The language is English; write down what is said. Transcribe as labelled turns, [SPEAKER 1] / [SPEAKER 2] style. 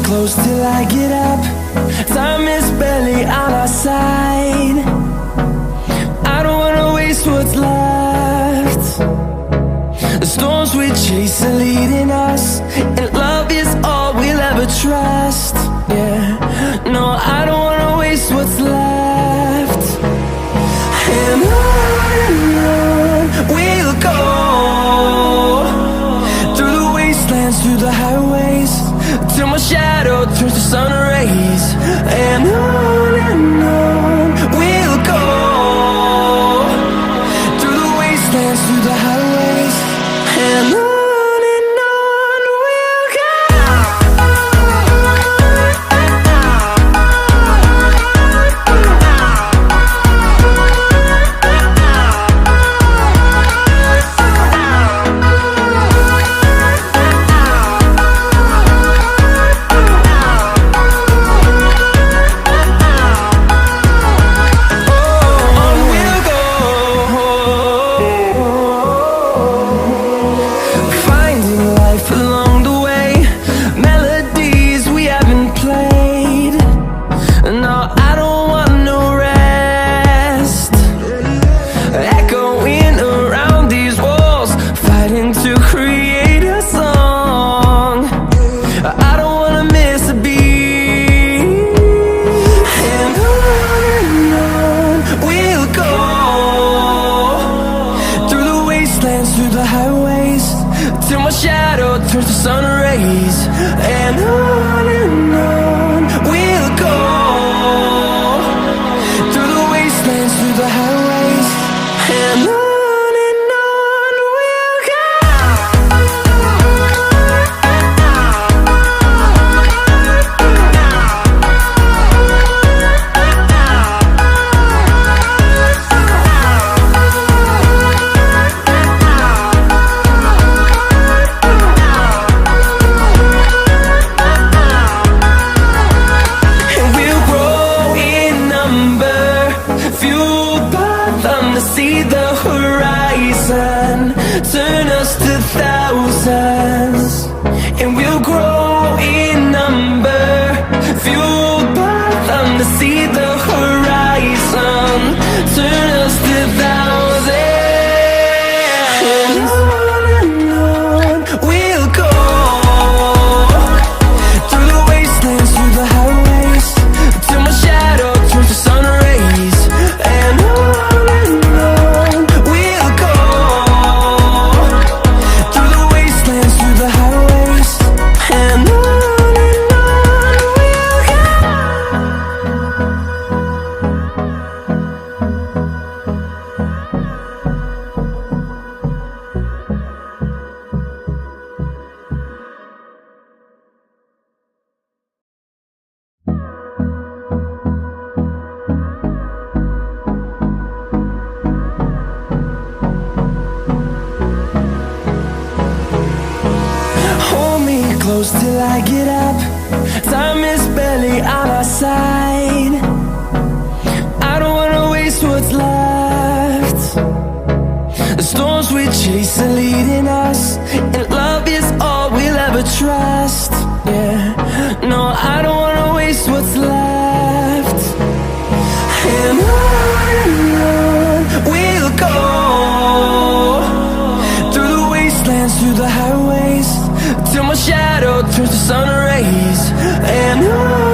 [SPEAKER 1] close till I get up. Time is barely on our side. I don't wanna waste what's left. The storms we chase are leading us, and love is all we'll ever trust. Yeah, no, I don't wanna waste what's left. And on we'll go, through the wastelands, through the highways, till my shadow turns to sun rays. And on we'll go, through the wastelands, through the highways, and on we'll go. Through the highways, till my shadow turns to sun rays. And on we'll go, through the wastelands, through the highways, and on we'll go. See the horizon, turn us to thousands, and we'll grow in number, fueled by them to see the horizon, turn us to thousands. And on we'll go, through the wastelands, through the highways, till my shadow turns to sun rays. And close till I get up. Time is barely on our side. I don't wanna waste what's left. The storms we chase are leading us, and love is all we'll ever trust. Yeah, no, I don't wanna waste what's left. And on we'll go, through the wastelands, through the highways, till my shadow turns to sun rays. And on